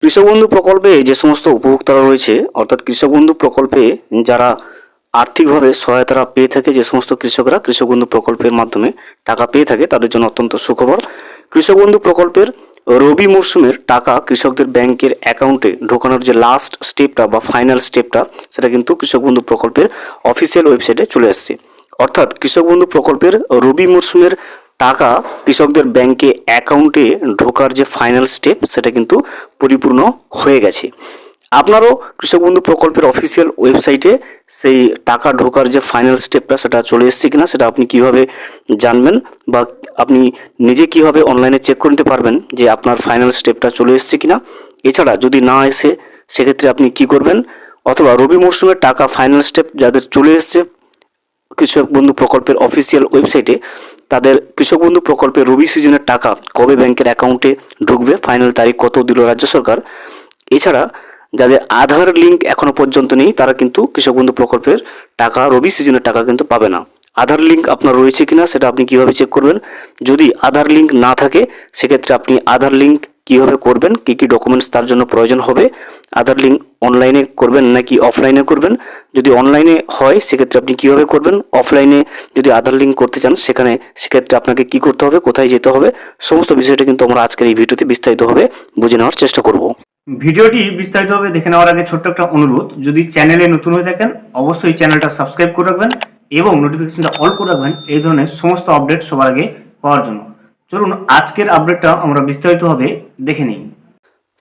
কৃষক বন্ধু প্রকল্পে যে সমস্ত উপভোক্তারা রয়েছে, অর্থাৎ কৃষক বন্ধু প্রকল্পে যারা আর্থিকভাবে সহায়তা পেয়ে থাকে, যে সমস্ত কৃষকরা কৃষক বন্ধু প্রকল্পের মাধ্যমে টাকা পেয়ে থাকে তাদের জন্য অত্যন্ত সুখবর। কৃষক বন্ধু প্রকল্পের রবি মরশুমের টাকা কৃষকদের ব্যাংকের অ্যাকাউন্টে ঢোকানোর যে লাস্ট স্টেপটা বা ফাইনাল স্টেপটা, সেটা কিন্তু কৃষক বন্ধু প্রকল্পের অফিসিয়াল ওয়েবসাইটে চলে আসছে। অর্থাৎ কৃষক বন্ধু প্রকল্পের রবি মরশুমের টাকা কৃষকদের ব্যাংকে অ্যাকাউন্টে ঢোকার যে ফাইনাল স্টেপ, সেটা কিন্তু পরিপূর্ণ হয়ে গেছে। আপনারও কৃষক বন্ধু প্রকল্পের অফিসিয়াল ওয়েবসাইটে সেই টাকা ঢোকার যে ফাইনাল স্টেপটা সেটা চলে এসেছে কিনা সেটা আপনি কিভাবে জানবেন, বা আপনি নিজে কিভাবে অনলাইনে চেক করে নিতে পারবেন যে আপনার ফাইনাল স্টেপটা চলে এসেছে কিনা। এছাড়া যদি না এসে সেক্ষেত্রে আপনি কি করবেন, অথবা রবি মরশুমের টাকা ফাইনাল স্টেপ যাদের চলে এসেছে কৃষক বন্ধু প্রকল্পের অফিসিয়াল ওয়েবসাইটে, তাদের কৃষক বন্ধু প্রকল্পের রবি সিজনের টাকা কবে ব্যাংকের অ্যাকাউন্টে ঢুকবে, ফাইনাল তারিখ কত দিল রাজ্য সরকার। এছাড়া যাদের আধার লিঙ্ক এখনো পর্যন্ত নেই তারা কিন্তু কৃষক বন্ধু প্রকল্পের টাকা রবি সিজনের টাকা কিন্তু পাবে না। আধার লিঙ্ক আপনার রয়েছে কিনা সেটা আপনি কিভাবে চেক করবেন। যদি আধার লিঙ্ক না থাকে সেক্ষেত্রে আপনি আধার লিঙ্ক কিভাবে করবেন, কি কি ডকুমেন্টস তার জন্য প্রয়োজন হবে, আধার লিঙ্ক অনলাইনে করবেন নাকি অফলাইনে করবেন। যদি অনলাইনে হয় সেক্ষেত্রে আপনি কিভাবে করবেন, অফলাইনে যদি আধার লিঙ্ক করতে চান সেক্ষেত্রে আপনাকে কি করতে হবে, কোথায় যেতে হবে, সমস্ত বিষয়টা কিন্তু আমরা আজকের এই ভিডিওতে বিস্তারিতভাবে বুঝে নেওয়ার চেষ্টা করব। ভিডিওটি বিস্তারিতভাবে দেখে নেওয়ার আগে ছোট্ট একটা অনুরোধ, যদি চ্যানেলে নতুন হয়ে থাকেন অবশ্যই চ্যানেলটা সাবস্ক্রাইব করে রাখবেন এবং নোটিফিকেশনটা অল করে রাখবেন এই ধরনের সমস্ত আপডেট সবার আগে পাওয়ার জন্য। চলুন আজকের আপডেটটা আমরা বিস্তারিতভাবে দেখে নিই।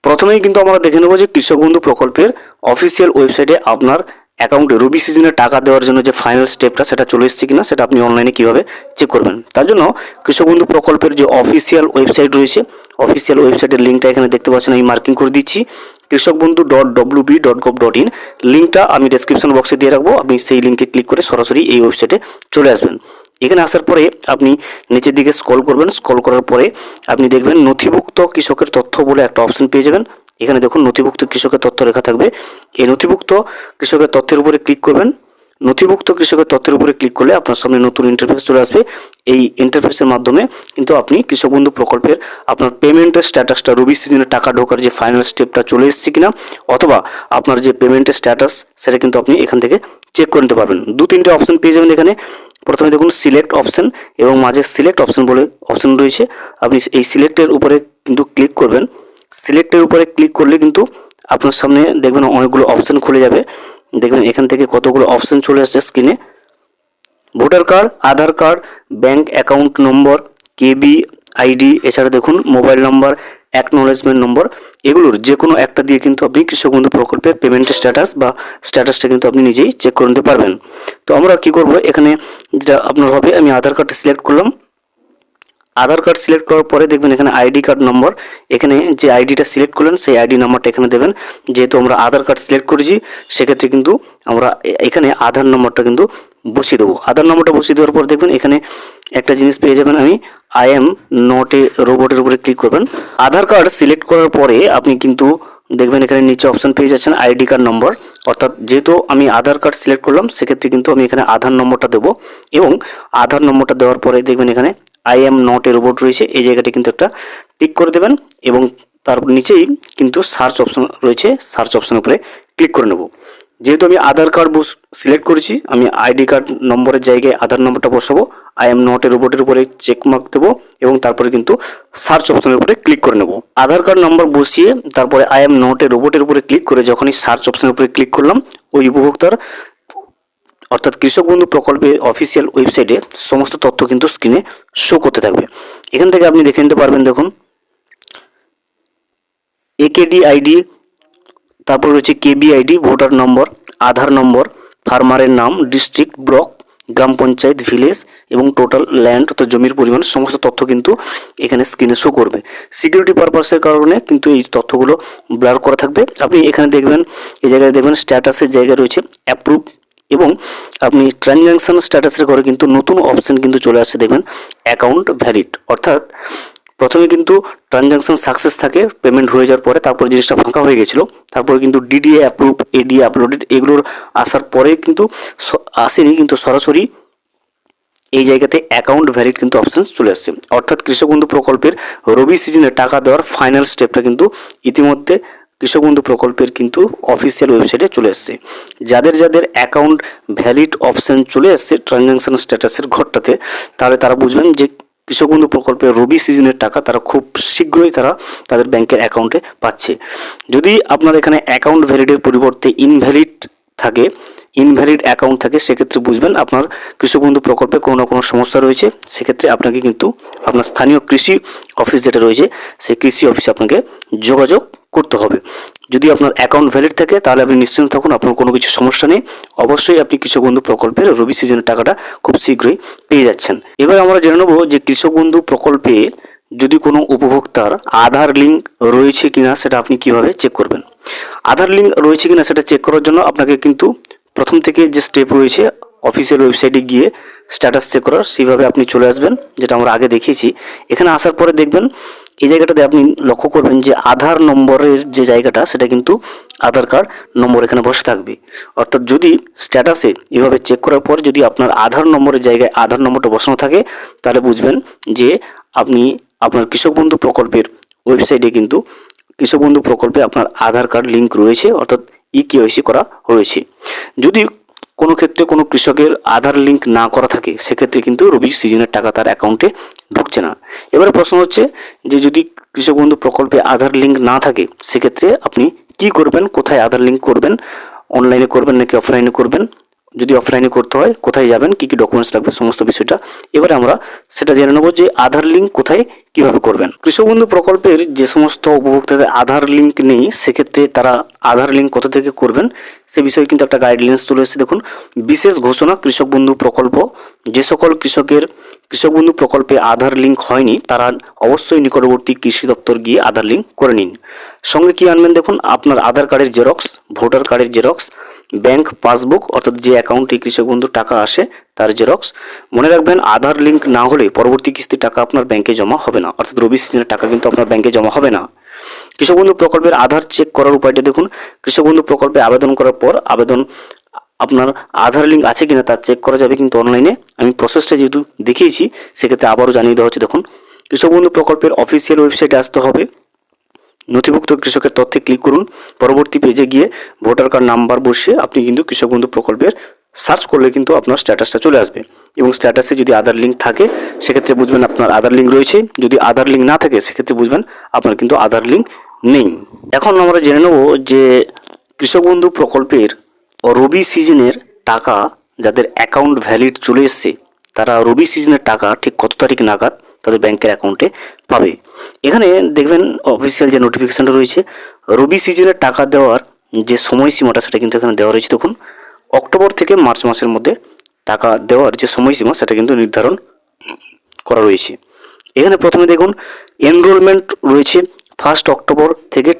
প্রথমেই কিন্তু আমরা দেখে নেব যে কৃষক বন্ধু প্রকল্পের অফিসিয়াল ওয়েবসাইটে আপনার অ্যাকাউন্টে রবি সিজনে টাকা দেওয়ার জন্য যে ফাইনাল স্টেপটা সেটা চলে এসেছে কিনা সেটা আপনি অনলাইনে কিভাবে চেক করবেন। তার জন্য কৃষক বন্ধু প্রকল্পের যে অফিসিয়াল ওয়েবসাইট রয়েছে, অফিসিয়াল ওয়েবসাইটের লিঙ্কটা এখানে দেখতে পাচ্ছেন, আমি মার্কিং করে দিচ্ছি কৃষকবন্ধু.wb.gov.in। লিঙ্কটা আমি ডেসক্রিপশন বক্সে দিয়ে রাখবো, আপনি সেই লিঙ্কে ক্লিক করে সরাসরি এই ওয়েবসাইটে চলে আসবেন। এখানে আসার পরে আপনি নিচের দিকে স্ক্রল করবেন, স্ক্রল করার পরে আপনি দেখবেন নথিভুক্ত কৃষকের তথ্য বলে একটা অপশন পেয়ে যাবেন। এখানে দেখুন নথিভুক্ত কৃষকের তথ্য লেখা থাকবে, এই নথিভুক্ত কৃষকের তথ্যের উপরে ক্লিক করবেন। নথিভুক্ত কৃষকের তথ্যের উপরে ক্লিক করলে আপনার সামনে নতুন ইন্টারফেস চলে আসবে। এই ইন্টারফেসের মাধ্যমে কিন্তু আপনি কৃষক বন্ধু প্রকল্পের আপনার পেমেন্টের স্ট্যাটাসটা, রবি সিজনে টাকা ঢোকার যে ফাইনাল স্টেপটা চলে এসেছে কিনা, অথবা আপনার যে পেমেন্টের স্ট্যাটাস সেটা কিন্তু আপনি এখান থেকে চেক করে নিতে পারবেন। দু তিনটে অপশন পেয়ে যাবেন এখানে। প্রথমে দেখুন সিলেক্ট অপশন এবং মাঝে সিলেক্ট অপশন বলে অপশন রয়েছে, আপনি এই সিলেক্টের উপরে কিন্তু ক্লিক করবেন। সিলেক্টের উপরে ক্লিক করলে কিন্তু আপনার সামনে দেখবেন অনেকগুলো অপশন খুলে যাবে। দেখবেন এখান থেকে কতগুলো অপশন চলে আসছে স্ক্রিনে, ভোটার কার্ড, আধার কার্ড, ব্যাংক অ্যাকাউন্ট নম্বর, কেবি আইডি, এছাড়া দেখুন মোবাইল নম্বর, অ্যাকনোলেজমেন্ট নম্বর, এগুলোর যে কোনো একটা দিয়ে কিন্তু আপনি কৃষক বন্ধু প্রকল্পের পেমেন্টের স্ট্যাটাসটা কিন্তু আপনি নিজেই চেক করে নিতে পারবেন। তো আমরা কি করব, এখানে যেটা আপনার হবে, আমি আধার কার্ডটা সিলেক্ট করলাম। আধার কার্ড সিলেক্ট করার পরে দেখবেন এখানে আইডি কার্ড নম্বর, এখানে যে আইডিটা সিলেক্ট করলেন সেই আইডি নাম্বারটা এখানে দেবেন। যেহেতু আমরা আধার কার্ড সিলেক্ট করেছি সেক্ষেত্রে কিন্তু আমরা এখানে আধার নম্বরটা কিন্তু বসিয়ে দেবো। আধার নম্বরটা বসিয়ে দেওয়ার পর দেখবেন এখানে একটা জিনিস পেয়ে যাবেন, আমি আই এম নট এ রোবটের উপরে ক্লিক করবেন। আধার কার্ড সিলেক্ট করার পরে আপনি কিন্তু দেখবেন এখানে নিচে অপশন পেয়ে যাচ্ছেন আইডি কার্ড নম্বর, অর্থাৎ যেহেতু আমি আধার কার্ড সিলেক্ট করলাম সেক্ষেত্রে কিন্তু আমি এখানে আধার নম্বরটা দেবো, এবং আধার নম্বরটা দেওয়ার পরে দেখবেন এখানে I am not a robot রয়েছে, এই জায়গাটি কিন্তু একটা টিক করে দেবেন, এবং তারপর নিচেই কিন্তু সার্চ অপশন রয়েছে, সার্চ অপশনের উপরে ক্লিক করে নেব। যেহেতু আমি আধার কার্ড সিলেক্ট করেছি, আমি আইডি কার্ড নম্বরের জায়গায় আধার নম্বরটা বসাবো, আই এম নট এ রোবটের উপরে চেক মার্ক দেবো, এবং তারপরে কিন্তু সার্চ অপশনের উপরে ক্লিক করে নেব। আধার কার্ড নম্বর বসিয়ে তারপরে আই এম নট এ রোবটের উপরে ক্লিক করে যখনই সার্চ অপশনের উপরে ক্লিক করলাম, ওই উপভোক্তার অর্থাৎ কৃষক বন্ধু প্রকল্পের অফিসিয়াল ওয়েবসাইটে সমস্ত তথ্য কিন্তু স্ক্রিনে শো করতে থাকবে। এখান থেকে আপনি দেখে নিতে পারবেন, দেখুন একেডি আইডি, তারপর রয়েছে কেবি আইডি, ভোটার নম্বর, আধার নম্বর, ফার্মারের নাম, ডিস্ট্রিক্ট, ব্লক, গ্রাম পঞ্চায়েত, ভিলেজ এবং টোটাল ল্যান্ড অর্থাৎ জমির পরিমাণ, সমস্ত তথ্য কিন্তু এখানে স্ক্রিনে শো করবে। সিকিউরিটি পারপাসের কারণে কিন্তু এই তথ্যগুলো ব্লার করা থাকবে। আপনি এখানে দেখবেন, এই জায়গায় দেখবেন স্ট্যাটাসের জায়গায় রয়েছে অ্যাপ্রুভ, এবং আপনি ট্রানজ্যাকশন স্ট্যাটাসের ঘরে কিন্তু নতুন অপশন কিন্তু চলে আসছে, দেখবেন অ্যাকাউন্ট ভ্যালিড, অর্থাৎ প্রথমে কিন্তু ট্রানজ্যাকশন সাকসেস থাকে, পেমেন্ট হয়ে যাওয়ার পরে তারপর জিনিসটা ফাঁকা হয়ে গেছিলো, তারপরে কিন্তু ডিডিএ অ্যাপ্রুভ, এডিএ আপলোডেড, এগুলোর আসার পরে কিন্তু আসেনি, কিন্তু সরাসরি এই জায়গাতে অ্যাকাউন্ট ভ্যালিড কিন্তু অপশন চলে আসছে। অর্থাৎ কৃষক বন্ধু প্রকল্পের রবি সিজনে টাকা দেওয়ার ফাইনাল স্টেপটা কিন্তু ইতিমধ্যে কৃষক বন্ধু প্রকল্পের কিন্তু অফিসিয়াল ওয়েবসাইটে চলে এসেছে। যাদের যাদের অ্যাকাউন্ট ভ্যালিড অপশন চলে এসেছে ট্রানজ্যাকশন স্ট্যাটাসের ঘরটাতে, তাহলে তারা বুঝবেন যে কৃষক বন্ধু প্রকল্পের রবি সিজনের টাকা তারা খুব শীঘ্রই তারা তাদের ব্যাংকের অ্যাকাউন্টে পাচ্ছে। যদি আপনার এখানে অ্যাকাউন্ট ভ্যালিডের পরিবর্তে ইনভ্যালিড অ্যাকাউন্ট থাকে, সেক্ষেত্রে বুঝবেন আপনার কৃষক বন্ধু প্রকল্পে কোনো না কোনো সমস্যা রয়েছে। সেক্ষেত্রে আপনাকে কিন্তু আপনার স্থানীয় কৃষি অফিস যেটা রয়েছে সেই কৃষি অফিসে আপনাকে যোগাযোগ করতে হবে। যদি আপনার অ্যাকাউন্ট ভ্যালিড থাকে তাহলে আপনি নিশ্চিন্ত থাকুন, আপনার কোনো কিছু সমস্যা নেই। অবশ্যই আপনি কৃষক বন্ধু প্রকল্পের রবি সিজনের টাকাটা খুব শীঘ্রই পেয়ে যাচ্ছেন। এবার আমরা জেনে নেব যে কৃষক বন্ধু প্রকল্পে যদি কোনো উপভোক্তার আধার লিঙ্ক রয়েছে কিনা সেটা আপনি কিভাবে চেক করবেন। আধার লিঙ্ক রয়েছে কিনা সেটা চেক করার জন্য আপনাকে কিন্তু প্রথম থেকে যে স্টেপ রয়েছে অফিসিয়াল ওয়েবসাইটে গিয়ে স্ট্যাটাস চেক করার, সেইভাবে আপনি চলে আসবেন, যেটা আমরা আগে দেখিয়েছি। এখানে আসার পরে দেখবেন এই জায়গাটাতে আপনি লক্ষ্য করবেন যে আধার নম্বরের যে জায়গাটা সেটা কিন্তু আধার কার্ড নম্বর এখানে বসে থাকবে। অর্থাৎ যদি স্ট্যাটাসে এভাবে চেক করার পর যদি আপনার আধার নম্বরের জায়গায় আধার নম্বরটা বসানো থাকে, তাহলে বুঝবেন যে আপনি আপনার কৃষক বন্ধু প্রকল্পের ওয়েবসাইটে কিন্তু কৃষক বন্ধু প্রকল্পে আপনার আধার কার্ড লিঙ্ক রয়েছে, অর্থাৎ ইকেওয়াইসি করা হয়েছে। যদি কোনো ক্ষেত্রে কোনো কৃষকের আধার লিঙ্ক না করা থাকে, সেক্ষেত্রে কিন্তু রবি সিজনের টাকা তার অ্যাকাউন্টে ঢুকছে না। এবারে প্রশ্ন হচ্ছে যে যদি কৃষক বন্ধু প্রকল্পে আধার লিঙ্ক না থাকে, সেক্ষেত্রে আপনি কি করবেন, কোথায় আধার লিঙ্ক করবেন, অনলাইনে করবেন নাকি অফলাইনে করবেন, যদি অফলাইনে করতে হয় কোথায় যাবেন, কী কী ডকুমেন্টস লাগবে, সমস্ত বিষয়টা এবারে আমরা সেটা জেনে নেব যে আধার লিঙ্ক কোথায় কিভাবে করবেন। কৃষক বন্ধু প্রকল্পের যে সমস্ত উপভোক্তাদের আধার লিঙ্ক নেই, সেক্ষেত্রে তারা আধার লিঙ্ক কোথা থেকে করবেন সে বিষয়ে কিন্তু একটা গাইডলাইন্স চলে এসেছে। দেখুন, বিশেষ ঘোষণা কৃষক বন্ধু প্রকল্প, যে সকল কৃষকের কৃষক বন্ধু প্রকল্পে আধার লিঙ্ক হয়নি তারা অবশ্যই নিকটবর্তী কৃষি দপ্তর গিয়ে আধার লিঙ্ক করে নিন। সঙ্গে কি আনবেন, দেখুন আপনার আধার কার্ডের জেরক্স, ভোটার কার্ডের জেরক্স, ব্যাংক পাসবুক অর্থাৎ যে অ্যাকাউন্টে কৃষক বন্ধু টাকা আসে তার জেরক্স। মনে রাখবেন আধার লিঙ্ক না হলে পরবর্তী কিস্তির টাকা আপনার ব্যাংকে জমা হবে না, অর্থাৎ রবি সিজনের টাকা কিন্তু আপনার ব্যাংকে জমা হবে না। কৃষক বন্ধু প্রকল্পের আধার চেক করার উপায়টা দেখুন, কৃষক বন্ধু প্রকল্পে আবেদন করার পর আপনার আধার লিঙ্ক আছে কিনা তা চেক করা যাবে কিন্তু অনলাইনে। আমি প্রসেসটা যেহেতু দেখিয়েছি সেক্ষেত্রে আবারও জানিয়ে দেওয়া হচ্ছে। দেখুন, কৃষক বন্ধু প্রকল্পের অফিসিয়াল ওয়েবসাইটে আসতে হবে, নথিভুক্ত কৃষকের তথ্যে ক্লিক করুন, পরবর্তী পেজে গিয়ে ভোটার কার্ড নাম্বার বসিয়ে আপনি কিন্তু কৃষক বন্ধু প্রকল্পের সার্চ করলে কিন্তু আপনার স্ট্যাটাসটা চলে আসবে। এবং স্ট্যাটাসে যদি আধার লিঙ্ক থাকে সেক্ষেত্রে বুঝবেন আপনার আধার লিঙ্ক রয়েছে, যদি আধার লিঙ্ক না থাকে সেক্ষেত্রে বুঝবেন আপনার কিন্তু আধার লিঙ্ক নেই। এখন আমরা জেনে নেব যে কৃষক বন্ধু প্রকল্পের রবি সিজনের টাকা যাদের অ্যাকাউন্ট ভ্যালিড চলে এসছে তারা রবি সিজনের টাকা ঠিক কত তারিখ নাগাদ তাদের ব্যাংকের অ্যাকাউন্টে পাবে। এখানে দেখবেন অফিসিয়াল যে নোটিফিকেশানটা রয়েছে রবি সিজনের টাকা দেওয়ার যে সময়সীমাটা সেটা কিন্তু এখানে দেওয়া রয়েছে। দেখুন, অক্টোবর থেকে মার্চ মাসের মধ্যে টাকা দেওয়ার যে সময়সীমা সেটা কিন্তু নির্ধারণ করা রয়েছে। এখানে প্রথমে দেখুন এনরোলমেন্ট রয়েছে 1 অক্টোবর থেকে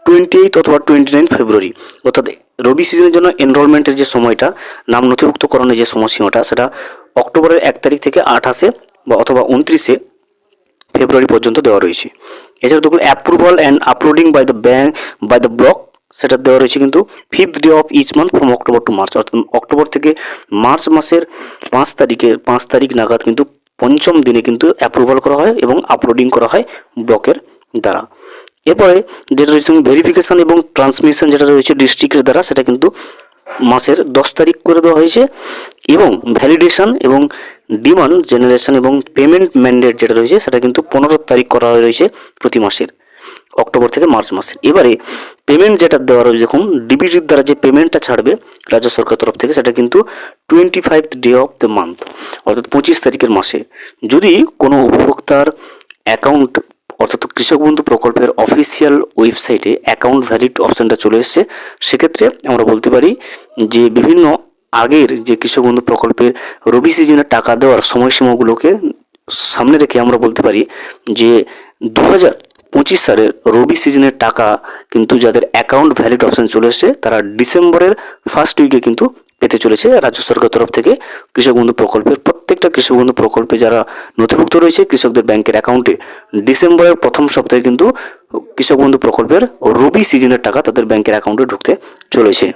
28 অথবা 29 ফেব্রুয়ারি, অর্থাৎ রবি সিজনের জন্য এনরোলমেন্টের যে সময়টা, নাম নথিভুক্তকরণের যে সময়সীমাটা সেটা অক্টোবরের 1 তারিখ থেকে 28 বা অথবা 29 ফেব্রুয়ারি পর্যন্ত দেওয়া রয়েছে। এছাড়া দেখুন approval and uploading by the block সেটা দেওয়া রয়েছে কিন্তু 5th day of each month from October to March, অর্থাৎ অক্টোবর থেকে মার্চ মাসের 5 তারিখ নাগাদ কিন্তু পঞ্চম দিনে কিন্তু অ্যাপ্রুভাল করা হয় এবং আপলোডিং করা হয় ব্লকের দ্বারা। এরপরে যেটা রয়েছে ভেরিফিকেশান এবং ট্রান্সমিশন যেটা রয়েছে ডিস্ট্রিক্টের দ্বারা সেটা কিন্তু মাসের 10 তারিখ করে দেওয়া হয়েছে, এবং ভ্যালিডেশন এবং ডিমান্ড জেনারেশন এবং পেমেন্ট ম্যান্ডেট যেটা রয়েছে সেটা কিন্তু 15 তারিখ করা রয়েছে প্রতি মাসের, অক্টোবর থেকে মার্চ মাসের। এবারে পেমেন্ট যেটা দেওয়া রয়েছে, দেখুন ডিবিটির দ্বারা যে পেমেন্টটা ছাড়বে রাজ্য সরকার তরফ থেকে সেটা কিন্তু 25th day of the month, অর্থাৎ 25 তারিখের মাসে। যদি কোনো উপভোক্তার অ্যাকাউন্ট অর্থাৎ কৃষক বন্ধু প্রকল্পের অফিসিয়াল ওয়েবসাইটে অ্যাকাউন্ট ভ্যালিড অপশানটা চলে এসছে, সেক্ষেত্রে আমরা বলতে পারি যে বিভিন্ন আগের যে কৃষক বন্ধু প্রকল্পের রবি সিজনের টাকা দেওয়ার সময়সীমাগুলোকে সামনে রেখে আমরা বলতে পারি যে 2025 সালের রবি সিজনের টাকা কিন্তু যাদের অ্যাকাউন্ট ভ্যালিড অপশান চলে এসছে তারা ডিসেম্বরের 1st উইকে কিন্তু পেতে চলেছে রাজ্য সরকার তরফ থেকে কৃষক বন্ধু প্রকল্পের প্রত্যেকটা কৃষক বন্ধু প্রকল্পে যারা নথিভুক্ত রয়েছে কৃষকদের ব্যাংকের অ্যাকাউন্টে ডিসেম্বরের প্রথম সপ্তাহে কিন্তু কৃষক বন্ধু প্রকল্পের রবি সিজনের টাকা তাদের ব্যাংকের অ্যাকাউন্টে ঢুকতে চলেছে।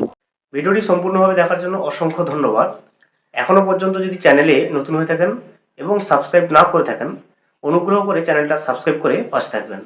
ভিডিওটি সম্পূর্ণভাবে দেখার জন্য অসংখ্য ধন্যবাদ। এখনও পর্যন্ত যদি চ্যানেলে নতুন হয়ে থাকেন এবং সাবস্ক্রাইব না করে থাকেন, অনুগ্রহ করে চ্যানেলটা সাবস্ক্রাইব করে পাশে থাকবেন।